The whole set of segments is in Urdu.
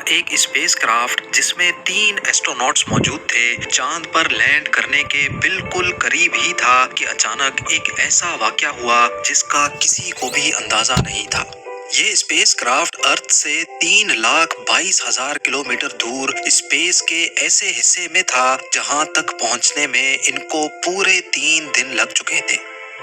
ایک اسپیس کرافٹ جس میں 3 ایسٹروناٹس موجود تھے چاند پر لینڈ کرنے کے بالکل قریب ہی تھا کہ اچانک ایک ایسا واقعہ ہوا جس کا کسی کو بھی اندازہ نہیں تھا۔ یہ اسپیس کرافٹ ارتھ سے 3,22,000 کلومیٹر دور اسپیس کے ایسے حصے میں تھا جہاں تک پہنچنے میں ان کو پورے 3 دن لگ چکے تھے۔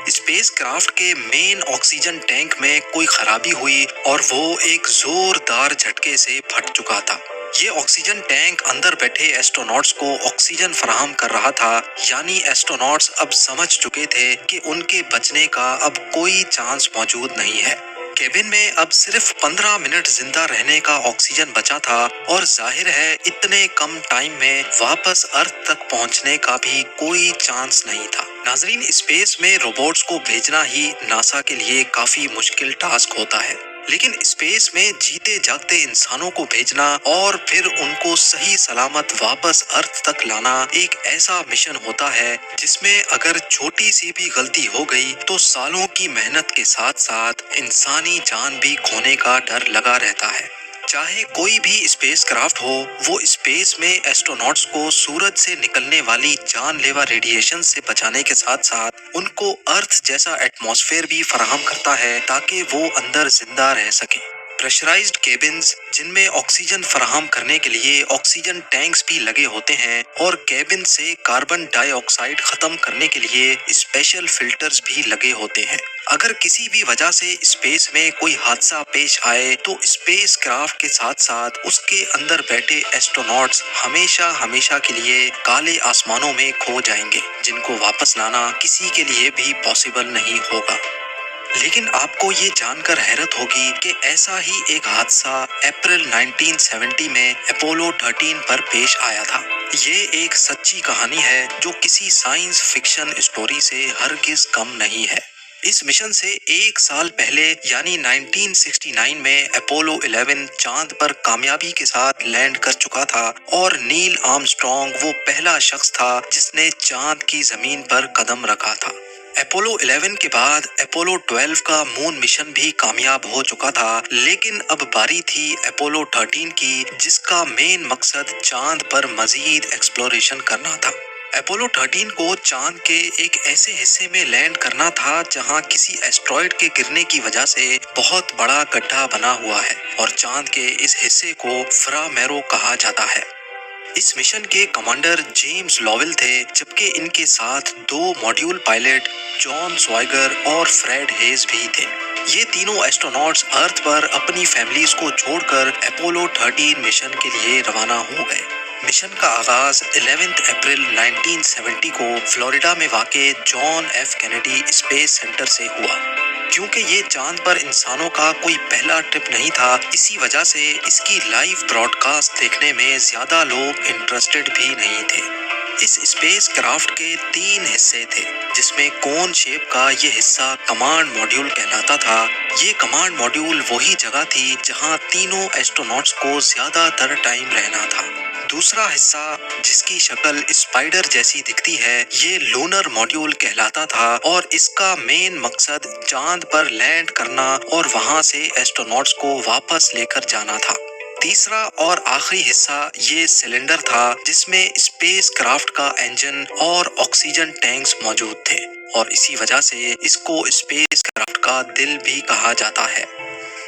اسپیس کرافٹ کے مین آکسیجن ٹینک میں کوئی خرابی ہوئی اور وہ ایک زوردار جھٹکے سے پھٹ چکا تھا۔ یہ آکسیجن ٹینک اندر بیٹھے ایسٹروناٹس کو آکسیجن فراہم کر رہا تھا، یعنی ایسٹروناٹس اب سمجھ چکے تھے کہ ان کے بچنے کا اب کوئی چانس موجود نہیں ہے۔ کیبن میں اب صرف 15 منٹ زندہ رہنے کا آکسیجن بچا تھا اور ظاہر ہے اتنے کم ٹائم میں واپس ارتھ تک پہنچنے کا بھی کوئی چانس نہیں تھا۔ ناظرین، اسپیس میں روبوٹس کو بھیجنا ہی ناسا کے لیے کافی مشکل ٹاسک ہوتا ہے، لیکن اسپیس میں جیتے جاگتے انسانوں کو بھیجنا اور پھر ان کو صحیح سلامت واپس ارتھ تک لانا ایک ایسا مشن ہوتا ہے جس میں اگر چھوٹی سی بھی غلطی ہو گئی تو سالوں کی محنت کے ساتھ ساتھ انسانی جان بھی کھونے کا ڈر لگا رہتا ہے۔ چاہے کوئی بھی اسپیس کرافٹ ہو، وہ اسپیس میں ایسٹروناٹس کو سورج سے نکلنے والی جان لیوا ریڈیشن سے بچانے کے ساتھ ساتھ ان کو ارتھ جیسا ایٹماسفیئر بھی فراہم کرتا ہے تاکہ وہ اندر زندہ رہ سکیں۔ پریشرائزڈ کیبنز جن میں آکسیجن فراہم کرنے کے لیے آکسیجن ٹینکس بھی لگے ہوتے ہیں اور کیبن سے کاربن ڈائی آکسائیڈ ختم کرنے کے لیے اسپیشل فلٹرز بھی لگے ہوتے ہیں۔ اگر کسی بھی وجہ سے اسپیس میں کوئی حادثہ پیش آئے تو اسپیس کرافٹ کے ساتھ ساتھ اس کے اندر بیٹھے ایسٹروناٹس ہمیشہ ہمیشہ کے لیے کالے آسمانوں میں کھو جائیں گے، جن کو واپس لانا کسی کے لیے بھی پاسبل نہیں ہوگا۔ لیکن آپ کو یہ جان کر حیرت ہوگی کہ ایسا ہی ایک حادثہ اپریل 1970 میں اپولو 13 پر پیش آیا تھا۔ یہ ایک سچی کہانی ہے جو کسی سائنس فکشن اسٹوری سے ہرگز کم نہیں ہے۔ اس مشن سے 1 سال پہلے یعنی 1969 میں اپولو 11 چاند پر کامیابی کے ساتھ لینڈ کر چکا تھا اور نیل آرمسٹرانگ وہ پہلا شخص تھا جس نے چاند کی زمین پر قدم رکھا تھا۔ اپولو 11 کے بعد اپولو 12 کا مون مشن بھی کامیاب ہو چکا تھا، لیکن اب باری تھی اپولو 13 کی جس کا مین مقصد چاند پر مزید ایکسپلوریشن کرنا تھا۔ اپولو 13 کو چاند کے ایک ایسے حصے میں لینڈ کرنا تھا جہاں کسی ایسٹرائیڈ کے گرنے کی وجہ سے بہت بڑا گڈھا بنا ہوا ہے اور چاند کے اس حصے کو فرا میرو کہا جاتا ہے۔ اس مشن کے کمانڈر جیمز لوول تھے، جبکہ ان کے ساتھ 2 ماڈیول پائلٹ جان سوائگر اور فریڈ ہیز بھی تھے۔ یہ تینوں ایسٹروناٹس ارتھ پر اپنی فیملیز کو چھوڑ کر اپولو 13 مشن کے لیے روانہ ہو گئے۔ مشن کا آغاز 11 اپریل 1970 کو فلوریڈا میں واقع John F Kennedy Space Center سے ہوا۔ کیونکہ یہ چاند پر انسانوں کا کوئی پہلا ٹرپ نہیں تھا، اسی وجہ سے اس کی لائیو براڈ کاسٹ دیکھنے میں زیادہ لوگ انٹرسٹڈ بھی نہیں تھے۔ اس اسپیس کرافٹ کے 3 حصے تھے، جس میں کون شیپ کا یہ حصہ کمانڈ ماڈیول کہلاتا تھا۔ یہ کمانڈ ماڈیول وہی جگہ تھی جہاں تینوں ایسٹروناٹس کو زیادہ تر ٹائم رہنا تھا۔ دوسرا حصہ جس کی شکل اسپائڈر جیسی دکھتی ہے، یہ لونر ماڈیول کہلاتا تھا اور اس کا مین مقصد چاند پر لینڈ کرنا اور وہاں سے ایسٹروناٹس کو واپس لے کر جانا تھا۔ تیسرا اور آخری حصہ یہ سلنڈر تھا جس میں اسپیس کرافٹ کا انجن اور آکسیجن ٹینکس موجود تھے اور اسی وجہ سے اس کو اسپیس کرافٹ کا دل بھی کہا جاتا ہے۔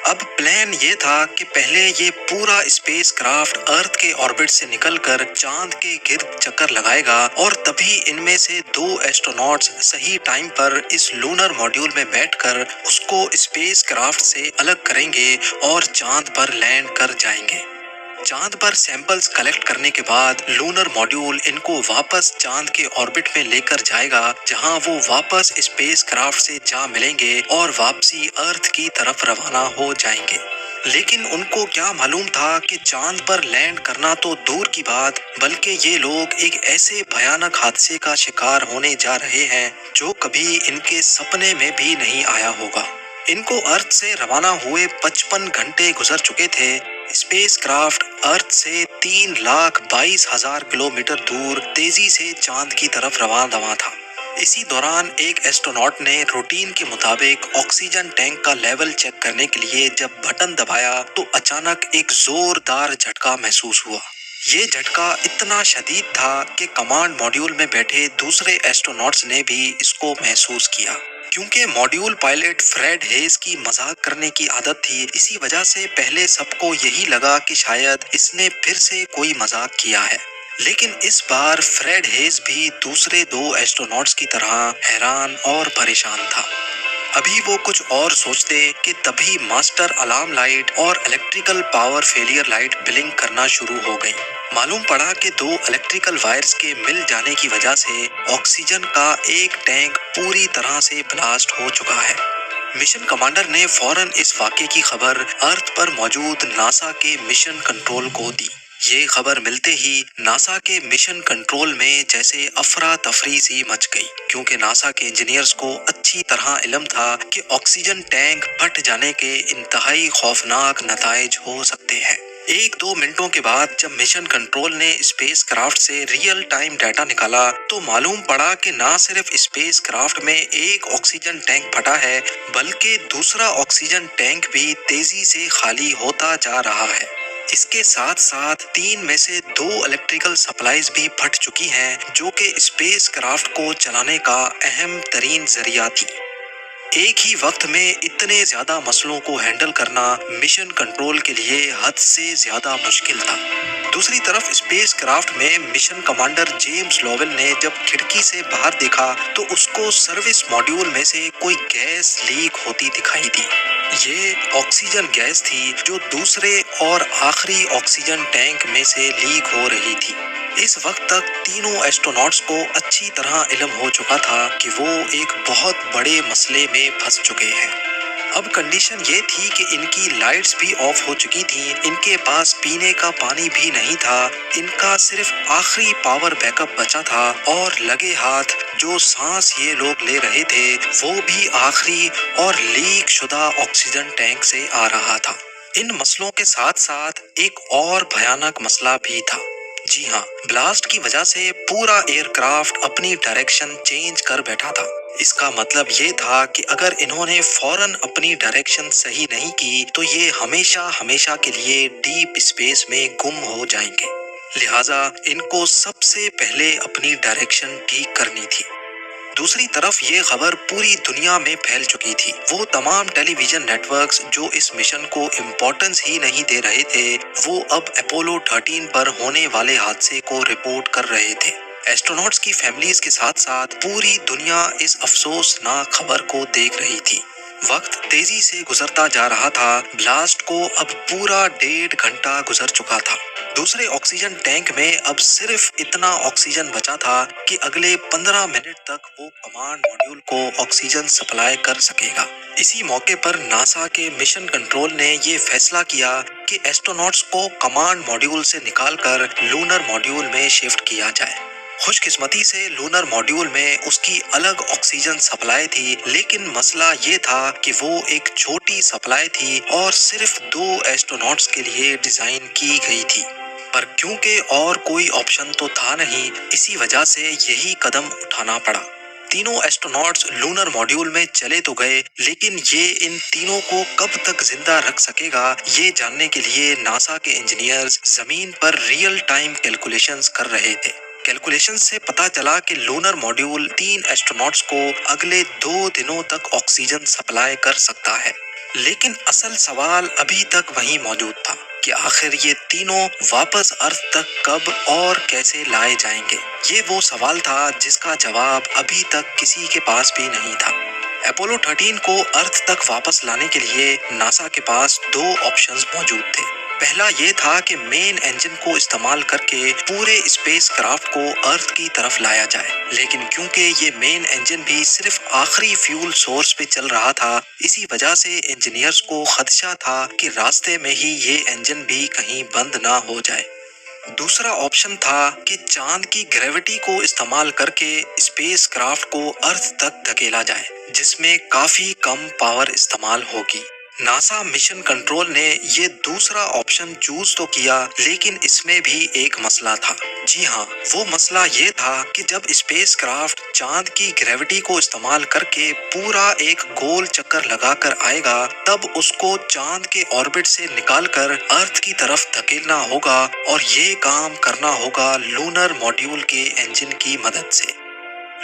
اب پلان یہ تھا کہ پہلے یہ پورا اسپیس کرافٹ ارتھ کے آربٹ سے نکل کر چاند کے گرد چکر لگائے گا اور تبھی ان میں سے 2 ایسٹروناٹس صحیح ٹائم پر اس لونر ماڈیول میں بیٹھ کر اس کو اسپیس کرافٹ سے الگ کریں گے اور چاند پر لینڈ کر جائیں گے۔ چاند پر سیمپلز کلیکٹ کرنے کے بعد لونر ماڈیول ان کو واپس چاند کے آربٹ میں لے کر جائے گا، جہاں وہ واپس اسپیس کرافٹ سے جا ملیں گے اور واپسی ارتھ کی طرف روانہ ہو جائیں گے۔ لیکن ان کو کیا معلوم تھا کہ چاند پر لینڈ کرنا تو دور کی بات، بلکہ یہ لوگ ایک ایسے بھیانک حادثے کا شکار ہونے جا رہے ہیں جو کبھی ان کے سپنے میں بھی نہیں آیا ہوگا۔ ان کو ارتھ سے روانہ ہوئے 55 گھنٹے گزر چکے تھے۔ اسپیس کرافٹ ارتھ سے 3,22,000 کلومیٹر دور تیزی سے چاند کی طرف رواں تھا۔ اسی دوران ایک ایسٹروناٹ نے روٹین کے مطابق آکسیجن ٹینک کا لیول چیک کرنے کے لیے جب بٹن دبایا تو اچانک ایک زوردار جھٹکا محسوس ہوا۔ یہ جھٹکا اتنا شدید تھا کہ کمانڈ ماڈیول میں بیٹھے دوسرے ایسٹروناٹس نے بھی اس کو محسوس کیا۔ کیونکہ ماڈیول پائلٹ فریڈ ہیز کی مذاق کرنے کی عادت تھی، اسی وجہ سے پہلے سب کو یہی لگا کہ شاید اس نے پھر سے کوئی مذاق کیا ہے۔ لیکن اس بار فریڈ ہیز بھی دوسرے دو ایسٹروناٹس کی طرح حیران اور پریشان تھا۔ ابھی وہ کچھ اور سوچتے کہ تبھی ماسٹر الارم لائٹ اور electrical power failure light blink کرنا شروع ہو گئی۔ معلوم پڑا کہ دو الیکٹریکل وائرز کے مل جانے کی وجہ سے آکسیجن کا ایک ٹینک پوری طرح سے بلاسٹ ہو چکا ہے۔ مشن کمانڈر نے فوراً اس واقعے کی خبر ارتھ پر موجود ناسا کے مشن کنٹرول کو دی۔ یہ خبر ملتے ہی ناسا کے مشن کنٹرول میں جیسے افراتفری سی مچ گئی، کیونکہ ناسا کے انجینئرز کو اچھی طرح علم تھا کہ آکسیجن ٹینک پھٹ جانے کے انتہائی خوفناک نتائج ہو سکتے ہیں۔ ایک دو منٹوں کے بعد جب مشن کنٹرول نے اسپیس کرافٹ سے ریئل ٹائم ڈیٹا نکالا تو معلوم پڑا کہ نہ صرف اسپیس کرافٹ میں ایک آکسیجن ٹینک پھٹا ہے بلکہ دوسرا آکسیجن ٹینک بھی تیزی سے خالی ہوتا جا رہا ہے۔ اس کے ساتھ ساتھ 3 میں سے 2 الیکٹریکل سپلائیز بھی پھٹ چکی ہیں جو کہ اسپیس کرافٹ کو چلانے کا اہم ترین ذریعہ تھی۔ ایک ہی وقت میں اتنے زیادہ مسئلوں کو ہینڈل کرنا مشن کنٹرول کے لیے حد سے زیادہ مشکل تھا۔ دوسری طرف اسپیس کرافٹ میں مشن کمانڈر جیمز لوول نے جب کھڑکی سے باہر دیکھا تو اس کو سروس ماڈیول میں سے کوئی گیس لیک ہوتی دکھائی دی۔ یہ آکسیجن گیس تھی جو دوسرے اور آخری آکسیجن ٹینک میں سے لیک ہو رہی تھی۔ اس وقت تک تینوں ایسٹروناٹس کو اچھی طرح علم ہو چکا تھا کہ وہ ایک بہت بڑے مسئلے میں پھنس چکے ہیں۔ اب کنڈیشن یہ تھی کہ ان کی لائٹس بھی آف ہو چکی تھیں، ان کے پاس پینے کا پانی بھی نہیں تھا، ان کا صرف آخری پاور بیک اپ بچا تھا اور لگے ہاتھ جو سانس یہ لوگ لے رہے تھے وہ بھی آخری اور لیک شدہ آکسیجن ٹینک سے آ رہا تھا۔ ان مسئلوں کے ساتھ ساتھ ایک اور بھیانک مسئلہ بھی تھا۔ جی ہاں، بلاسٹ کی وجہ سے پورا ایئر کرافٹ اپنی ڈائریکشن چینج کر بیٹھا تھا۔ اس کا مطلب یہ تھا کہ اگر انہوں نے فوراً اپنی ڈائریکشن صحیح نہیں کی تو یہ ہمیشہ ہمیشہ کے لیے ڈیپ اسپیس میں گم ہو جائیں گے۔ لہٰذا ان کو سب سے پہلے اپنی ڈائریکشن ٹھیک کرنی تھی۔ دوسری طرف یہ خبر پوری دنیا میں پھیل چکی تھی۔ وہ تمام ٹیلی ویژن نیٹ ورکس جو اس مشن کو امپورٹنس ہی نہیں دے رہے تھے وہ اب اپولو 13 پر ہونے والے حادثے کو رپورٹ کر رہے تھے۔ ایسٹروناٹس کی فیملیز کے ساتھ ساتھ پوری دنیا اس افسوسناک خبر کو دیکھ رہی تھی۔ وقت تیزی سے گزرتا جا رہا تھا۔ بلاسٹ کو اب پورا 1.5 گھنٹہ گزر چکا تھا۔ دوسرے آکسیجن ٹینک میں اب صرف اتنا آکسیجن بچا تھا کہ اگلے 15 منٹ تک وہ کمانڈ ماڈیول کو آکسیجن سپلائی کر سکے گا۔ اسی موقع پر ناسا کے مشن کنٹرول نے یہ فیصلہ کیا کہ ایسٹروناٹس کو کمانڈ ماڈیول سے نکال کر لونر ماڈیول میں شفٹ کیا جائے۔ خوش قسمتی سے لونر ماڈیول میں اس کی الگ آکسیجن سپلائی تھی، لیکن مسئلہ یہ تھا کہ وہ ایک چھوٹی سپلائی تھی اور صرف 2 ایسٹروناٹس کے لیے ڈیزائن کی گئی تھی۔ پر کیونکہ اور کوئی آپشن تو تھا نہیں، اسی وجہ سے یہی قدم اٹھانا پڑا۔ تینوں ایسٹروناٹس لونر ماڈیول میں چلے تو گئے، لیکن یہ ان تینوں کو کب تک زندہ رکھ سکے گا یہ جاننے کے لیے ناسا کے انجینئرز زمین پر ریئل ٹائم کیلکولیشنز کر رہے تھے۔ کیلکولیشن سے پتا چلا کہ لونر ماڈیول 3 ایسٹروناٹس کو اگلے 2 دنوں تک آکسیجن سپلائی کر سکتا ہے۔ لیکن اصل سوال ابھی تک وہیں موجود تھا کہ آخر یہ تینوں واپس ارتھ تک کب اور کیسے لائے جائیں گے۔ یہ وہ سوال تھا جس کا جواب ابھی تک کسی کے پاس بھی نہیں تھا۔ اپولو 13 کو ارتھ تک واپس لانے کے لیے ناسا کے پاس 2 آپشنز موجود تھے۔ پہلا یہ تھا کہ مین انجن کو استعمال کر کے پورے اسپیس کرافٹ کو ارتھ کی طرف لایا جائے، لیکن کیونکہ یہ مین انجن بھی صرف آخری فیول سورس پہ چل رہا تھا اسی وجہ سے انجینئرز کو خدشہ تھا کہ راستے میں ہی یہ انجن بھی کہیں بند نہ ہو جائے۔ دوسرا آپشن تھا کہ چاند کی گریوٹی کو استعمال کر کے اسپیس کرافٹ کو ارتھ تک دھکیلا جائے، جس میں کافی کم پاور استعمال ہوگی۔ ناسا مشن کنٹرول نے یہ دوسرا آپشن چوز تو کیا، لیکن اس میں بھی ایک مسئلہ تھا۔ جی ہاں، وہ مسئلہ یہ تھا کہ جب اسپیس کرافٹ چاند کی گریوٹی کو استعمال کر کے پورا ایک گول چکر لگا کر آئے گا، تب اس کو چاند کے آربٹ سے نکال کر ارتھ کی طرف دھکیلنا ہوگا، اور یہ کام کرنا ہوگا لونر ماڈیول کے انجن کی مدد سے۔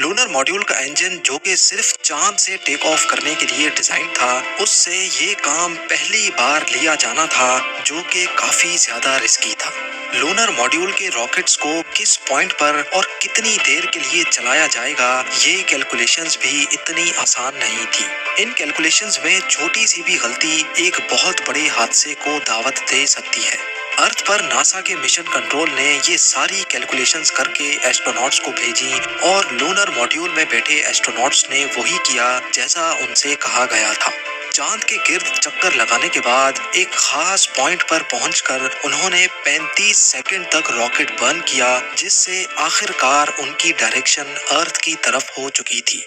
لونر ماڈیول کا انجن، جو کہ صرف چاند سے ٹیک آف کرنے کے لیے ڈیزائن تھا، اس سے یہ کام پہلی بار لیا جانا تھا، جو کہ کافی زیادہ رسکی تھا۔ لونر ماڈیول کے راکٹس کو کس پوائنٹ پر اور کتنی دیر کے لیے چلایا جائے گا، یہ کیلکولیشنز بھی اتنی آسان نہیں تھی۔ ان کیلکولیشنز میں چھوٹی سی بھی غلطی ایک بہت بڑے حادثے کو دعوت دے سکتی ہے۔ ارتھ پر ناسا کے مشن کنٹرول نے یہ ساری کیلکولیشنز کر کے ایسٹروناٹس کو بھیجی، اور لونر ماڈیول میں بیٹھے ایسٹروناٹس نے وہی کیا جیسا ان سے کہا گیا تھا۔ چاند کے گرد چکر لگانے کے بعد ایک خاص پوائنٹ پر پہنچ کر انہوں نے 35 سیکنڈ تک راکٹ برن کیا، جس سے آخر کار ان کی ڈائریکشن ارتھ کی طرف ہو چکی تھی۔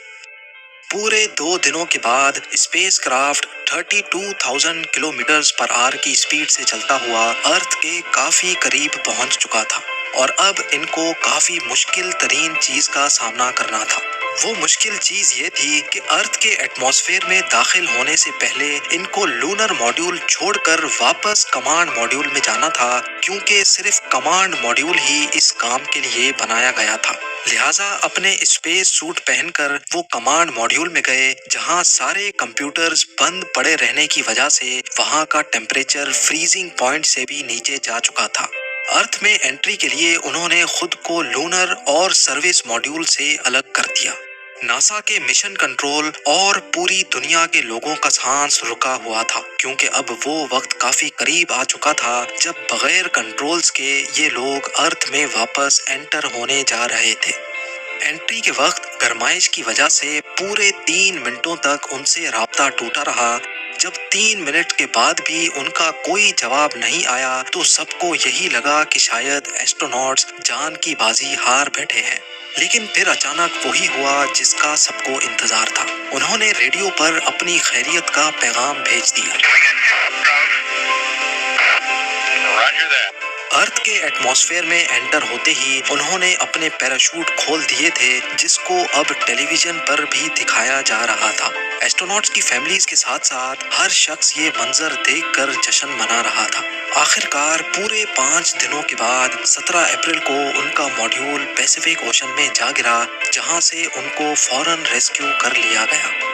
پورے 2 دنوں کے بعد اسپیس کرافٹ 32,000 کلومیٹرز پر آور کی سپیڈ سے چلتا ہوا ارتھ کے کافی قریب پہنچ چکا تھا، اور اب ان کو کافی مشکل ترین چیز کا سامنا کرنا تھا۔ وہ مشکل چیز یہ تھی کہ ارتھ کے ایٹماسفیئر میں داخل ہونے سے پہلے ان کو لونر ماڈیول چھوڑ کر واپس کمانڈ ماڈیول میں جانا تھا، کیونکہ صرف کمانڈ ماڈیول ہی اس کام کے لیے بنایا گیا تھا۔ لہٰذا اپنے اسپیس سوٹ پہن کر وہ کمانڈ ماڈیول میں گئے، جہاں سارے کمپیوٹرز بند پڑے رہنے کی وجہ سے وہاں کا ٹیمپریچر فریزنگ پوائنٹ سے بھی نیچے جا چکا تھا۔ ارتھ میں انٹری کے لیے انہوں نے خود کو لونر اور سروس ماڈیول سے الگ کر دیا۔ ناسا کے مشن کنٹرول اور پوری دنیا کے لوگوں کا سانس رکا ہوا تھا، کیونکہ اب وہ وقت کافی قریب آ چکا تھا جب بغیر کنٹرولز کے یہ لوگ ارتھ میں واپس انٹر ہونے جا رہے تھے۔ انٹری کے وقت گرمائش کی وجہ سے پورے 3 منٹوں تک ان سے رابطہ ٹوٹا رہا۔ جب 3 منٹ کے بعد بھی ان کا کوئی جواب نہیں آیا تو سب کو یہی لگا کہ شاید ایسٹروناٹس جان کی بازی ہار بیٹھے ہیں۔ لیکن پھر اچانک وہی ہوا جس کا سب کو انتظار تھا۔ انہوں نے ریڈیو پر اپنی خیریت کا پیغام بھیج دیا۔ ارتھ کے ایٹماسفیئر میں انٹر ہوتے ہی انہوں نے اپنے پیراشوٹ کھول دیے تھے، جس کو اب ٹیلی ویژن پر بھی دکھایا جا رہا تھا۔ ایسٹروناٹس کی فیملیز کے ساتھ ساتھ ہر شخص یہ منظر دیکھ کر جشن منا رہا تھا۔ آخر کار پورے 5 دنوں کے بعد 17 اپریل کو ان کا ماڈیول پیسیفک اوشن میں جا گرا، جہاں سے ان کو فوراً ریسکیو کر لیا گیا۔